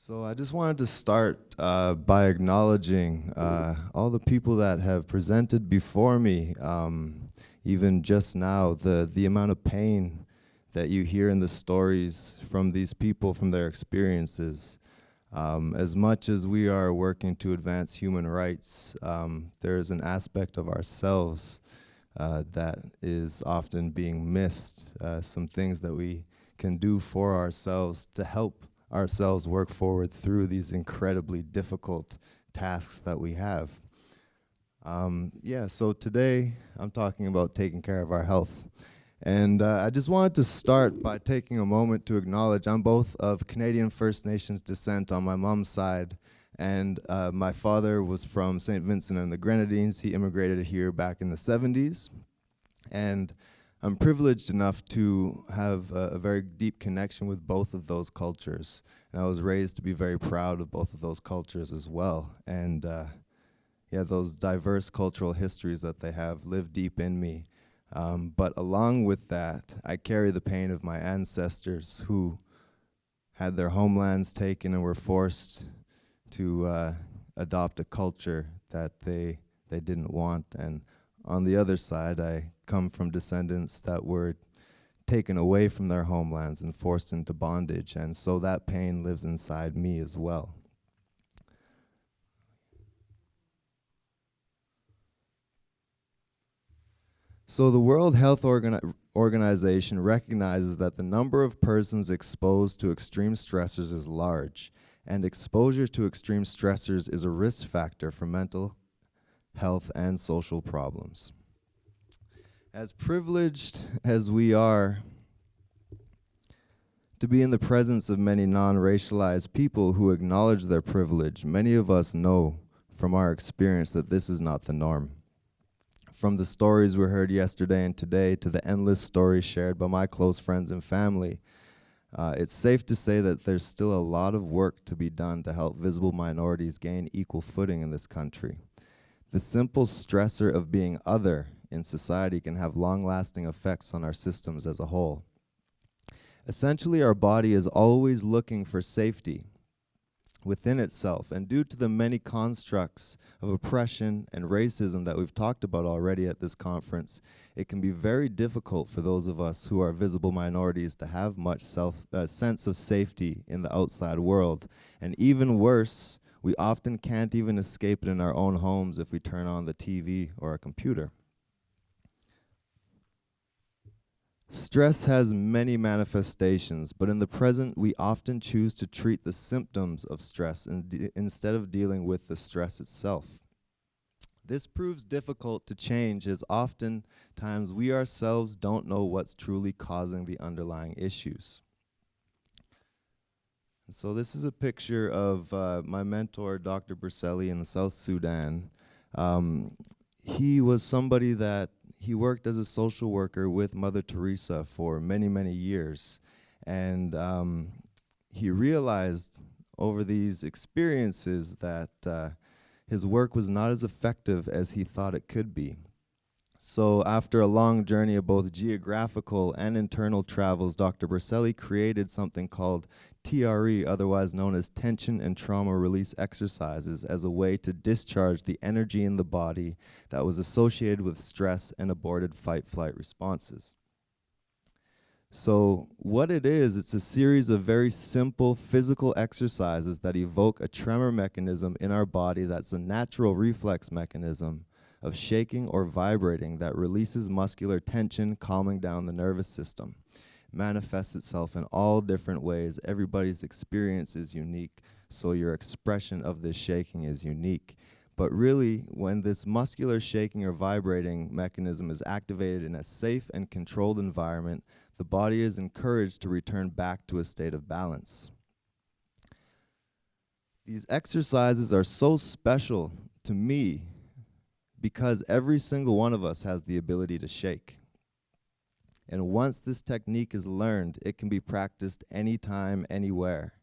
So I just wanted to start by acknowledging all the people that have presented before me. Even just now, the amount of pain that you hear in the stories from these people, from their experiences. As much as we are working to advance human rights, there is an aspect of ourselves that is often being missed. Some things that we can do for ourselves to help ourselves work forward through these incredibly difficult tasks that we have. So today I'm talking about taking care of our health. And I just wanted to start by taking a moment to acknowledge I'm both of Canadian First Nations descent on my mom's side, and my father was from St. Vincent and the Grenadines. He immigrated here back in the 70s. And I'm privileged enough to have a very deep connection with both of those cultures. And I was raised to be very proud of both of those cultures as well. And those diverse cultural histories that they have live deep in me. But along with that, I carry the pain of my ancestors who had their homelands taken and were forced to adopt a culture that they didn't want. And on the other side, I come from descendants that were taken away from their homelands and forced into bondage, and so that pain lives inside me as well. So the World Health Organization recognizes that the number of persons exposed to extreme stressors is large, and exposure to extreme stressors is a risk factor for mental health and social problems. As privileged as we are to be in the presence of many non-racialized people who acknowledge their privilege, many of us know from our experience that this is not the norm. From the stories we heard yesterday and today to the endless stories shared by my close friends and family, it's safe to say that there's still a lot of work to be done to help visible minorities gain equal footing in this country. The simple stressor of being other in society can have long-lasting effects on our systems as a whole. Essentially, our body is always looking for safety within itself, and due to the many constructs of oppression and racism that we've talked about already at this conference, it can be very difficult for those of us who are visible minorities to have much sense of safety in the outside world. And even worse, we often can't even escape it in our own homes if we turn on the TV or a computer. Stress has many manifestations, but in the present, we often choose to treat the symptoms of stress instead of dealing with the stress itself. This proves difficult to change as oftentimes we ourselves don't know what's truly causing the underlying issues. And so this is a picture of my mentor, Dr. Berselli, in South Sudan. He was somebody that he worked as a social worker with Mother Teresa for many, many years. And he realized over these experiences that his work was not as effective as he thought it could be. So after a long journey of both geographical and internal travels, Dr. Berselli created something called TRE, otherwise known as tension and trauma release exercises, as a way to discharge the energy in the body that was associated with stress and aborted fight-flight responses. So what it is, it's a series of very simple physical exercises that evoke a tremor mechanism in our body that's a natural reflex mechanism of shaking or vibrating that releases muscular tension, calming down the nervous system. It manifests itself in all different ways. Everybody's experience is unique, so your expression of this shaking is unique. But really, when this muscular shaking or vibrating mechanism is activated in a safe and controlled environment, the body is encouraged to return back to a state of balance. These exercises are so special to me because every single one of us has the ability to shake. And once this technique is learned, it can be practiced anytime, anywhere.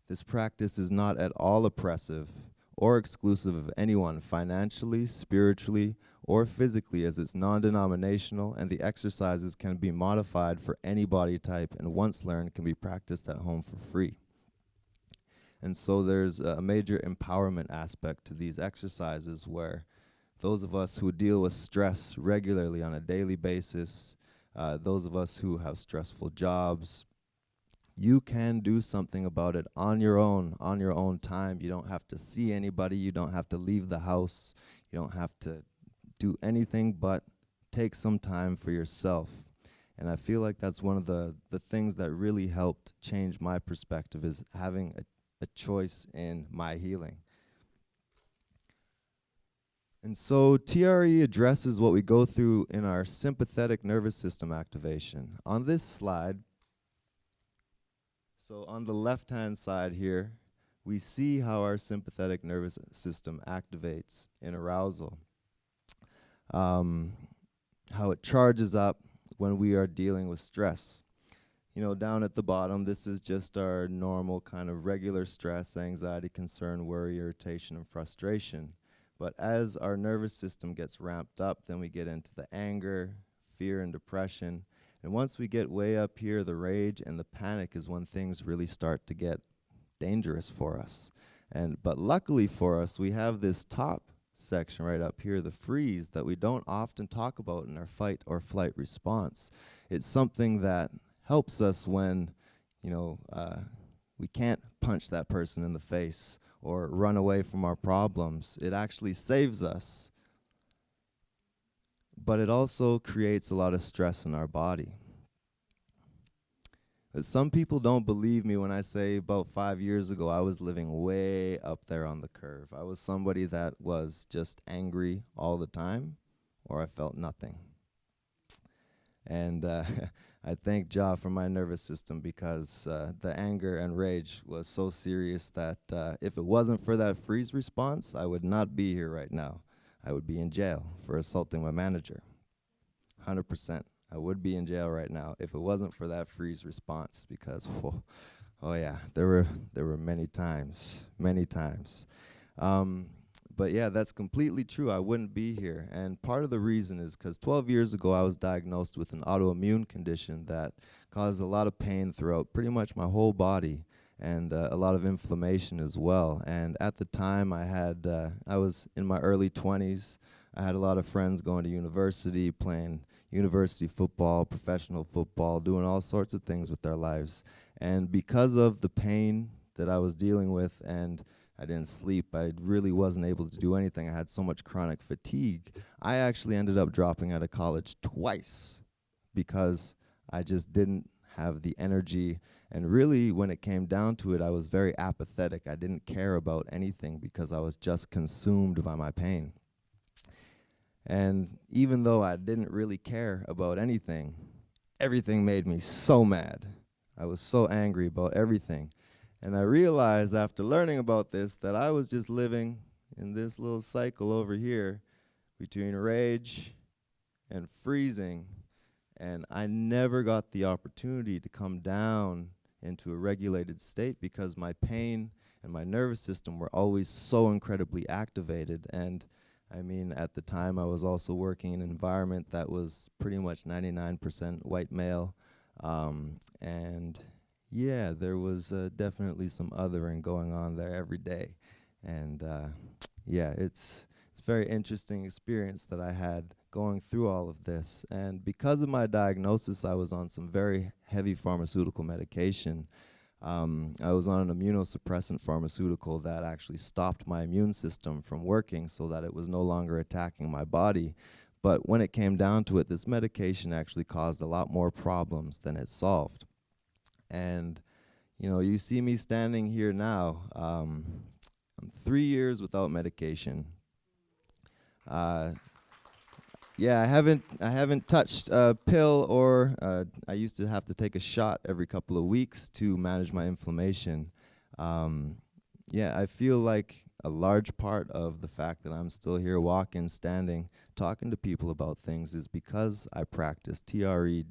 This practice is not at all oppressive or exclusive of anyone financially, spiritually, or physically, as it's non-denominational, and the exercises can be modified for any body type, and once learned can be practiced at home for free. And so there's a major empowerment aspect to these exercises where those of us who deal with stress regularly on a daily basis, those of us who have stressful jobs, you can do something about it on your own time. You don't have to see anybody. You don't have to leave the house. You don't have to do anything but take some time for yourself. And I feel like that's one of the things that really helped change my perspective, is having a choice in my healing. And so TRE addresses what we go through in our sympathetic nervous system activation. On this slide, so on the left-hand side here, we see how our sympathetic nervous system activates in arousal. How it charges up when we are dealing with stress. You know, down at the bottom, this is just our normal kind of regular stress, anxiety, concern, worry, irritation, and frustration. But as our nervous system gets ramped up, then we get into the anger, fear, and depression. And once we get way up here, the rage and the panic is when things really start to get dangerous for us. But luckily for us, we have this top section right up here, the freeze, that we don't often talk about in our fight or flight response. It's something that helps us when, we can't punch that person in the face or run away from our problems. It actually saves us, but it also creates a lot of stress in our body. But some people don't believe me when I say about 5 years ago, I was living way up there on the curve. I was somebody that was just angry all the time, or I felt nothing. And I thank Jah for my nervous system, because the anger and rage was so serious that if it wasn't for that freeze response, I would not be here right now. I would be in jail for assaulting my manager. 100%. I would be in jail right now if it wasn't for that freeze response, because, oh yeah, there were many times. But yeah, that's completely true. I wouldn't be here. And part of the reason is because 12 years ago, I was diagnosed with an autoimmune condition that caused a lot of pain throughout pretty much my whole body, and a lot of inflammation as well. And at the time, I was in my early 20s. I had a lot of friends going to university, playing university football, professional football, doing all sorts of things with their lives. And because of the pain that I was dealing with, and I didn't sleep, I really wasn't able to do anything. I had so much chronic fatigue. I actually ended up dropping out of college twice because I just didn't have the energy. And really, when it came down to it, I was very apathetic. I didn't care about anything because I was just consumed by my pain. And even though I didn't really care about anything, everything made me so mad. I was so angry about everything. And I realized after learning about this that I was just living in this little cycle over here between rage and freezing. And I never got the opportunity to come down into a regulated state because my pain and my nervous system were always so incredibly activated. And I mean, at the time, I was also working in an environment that was pretty much 99% white male. And yeah, there was definitely some othering going on there every day. And yeah, it's a very interesting experience that I had going through all of this. And because of my diagnosis, I was on some very heavy pharmaceutical medication. I was on an immunosuppressant pharmaceutical that actually stopped my immune system from working so that it was no longer attacking my body. But when it came down to it, this medication actually caused a lot more problems than it solved. And, you see me standing here now. I'm 3 years without medication. Yeah, I haven't touched a pill, or I used to have to take a shot every couple of weeks to manage my inflammation. Yeah, I feel like a large part of the fact that I'm still here walking, standing, talking to people about things is because I practiced TRE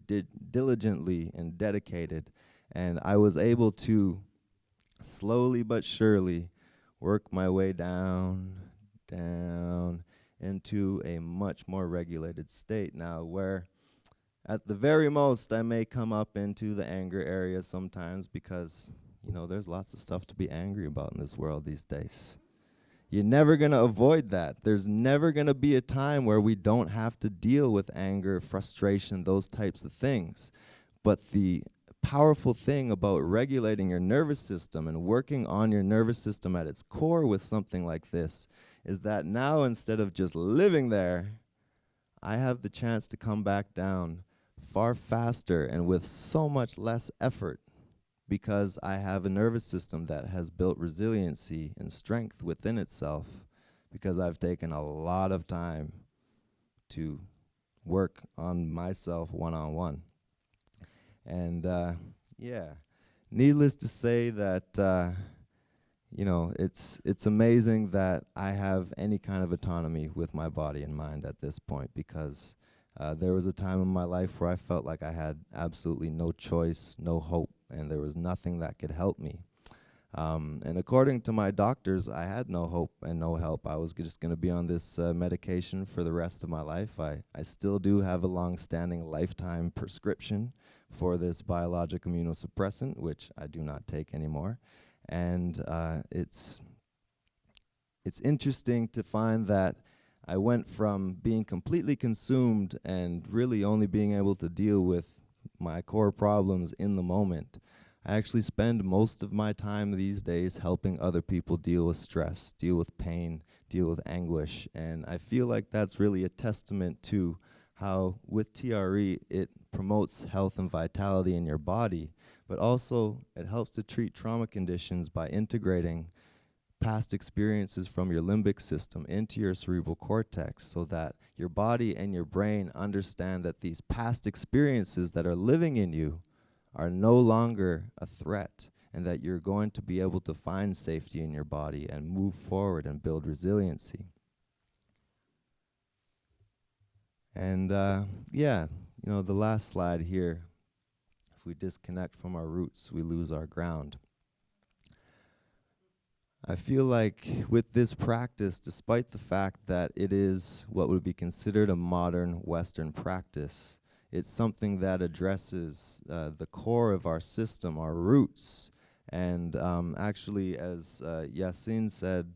diligently and dedicated, and I was able to slowly but surely work my way down, into a much more regulated state now, where at the very most I may come up into the anger area sometimes because, there's lots of stuff to be angry about in this world these days. You're never going to avoid that. There's never going to be a time where we don't have to deal with anger, frustration, those types of things. But the powerful thing about regulating your nervous system and working on your nervous system at its core with something like this is that now, instead of just living there, I have the chance to come back down far faster and with so much less effort, because I have a nervous system that has built resiliency and strength within itself, because I've taken a lot of time to work on myself one-on-one. And needless to say that, it's amazing that I have any kind of autonomy with my body and mind at this point, because there was a time in my life where I felt like I had absolutely no choice, no hope, and there was nothing that could help me. And according to my doctors, I had no hope and no help. I was just going to be on this medication for the rest of my life. I still do have a long-standing lifetime prescription for this biologic immunosuppressant, which I do not take anymore. And it's interesting to find that I went from being completely consumed and really only being able to deal with my core problems in the moment. I actually spend most of my time these days helping other people deal with stress, deal with pain, deal with anguish. And I feel like that's really a testament to how with TRE it promotes health and vitality in your body, but also it helps to treat trauma conditions by integrating past experiences from your limbic system into your cerebral cortex, so that your body and your brain understand that these past experiences that are living in you are no longer a threat, and that you're going to be able to find safety in your body and move forward and build resiliency. And the last slide here, if we disconnect from our roots, we lose our ground. I feel like with this practice, despite the fact that it is what would be considered a modern Western practice, it's something that addresses the core of our system, our roots. And actually, as Yasin said,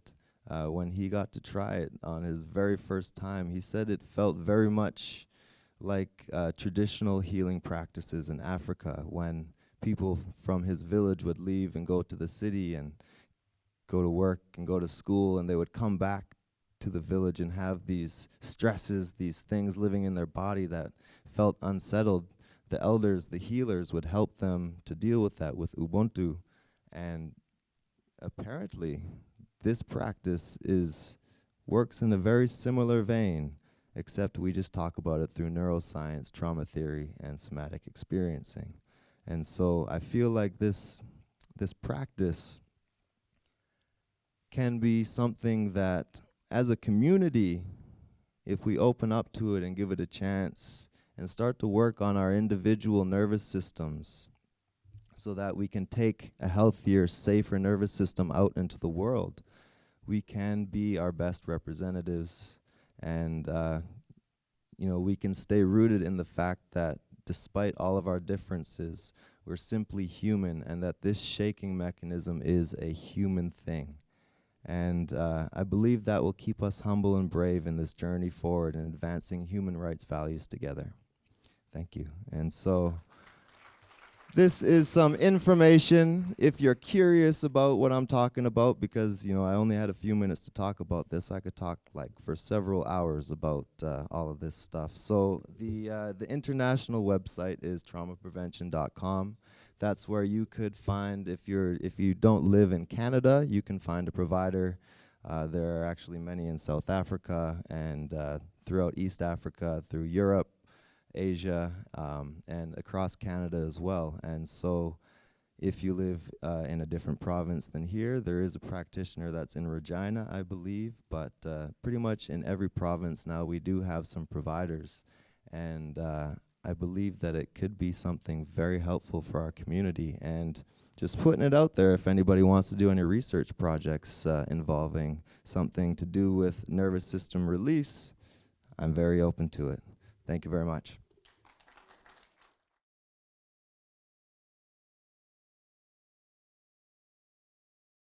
when he got to try it on his very first time, he said it felt very much like traditional healing practices in Africa, when people from his village would leave and go to the city and go to work and go to school, and they would come back to the village and have these stresses, these things living in their body that felt unsettled. The elders, the healers, would help them to deal with that with Ubuntu. And apparently, this practice works in a very similar vein, except we just talk about it through neuroscience, trauma theory, and somatic experiencing. And so I feel like this practice can be something that, as a community, if we open up to it and give it a chance and start to work on our individual nervous systems so that we can take a healthier, safer nervous system out into the world, we can be our best representatives. And we can stay rooted in the fact that despite all of our differences, we're simply human, and that this shaking mechanism is a human thing. And I believe that will keep us humble and brave in this journey forward in advancing human rights values together. Thank you. And so this is some information if you're curious about what I'm talking about, because I only had a few minutes to talk about this. I could talk for several hours about all of this stuff. So the international website is traumaprevention.com. That's where you could find, if you don't live in Canada, you can find a provider. There are actually many in South Africa and throughout East Africa, through Europe, Asia, and across Canada as well. And so if you live in a different province than here, there is a practitioner that's in Regina, I believe, but pretty much in every province now we do have some providers. And I believe that it could be something very helpful for our community. And just putting it out there, if anybody wants to do any research projects involving something to do with nervous system release, I'm very open to it. Thank you very much.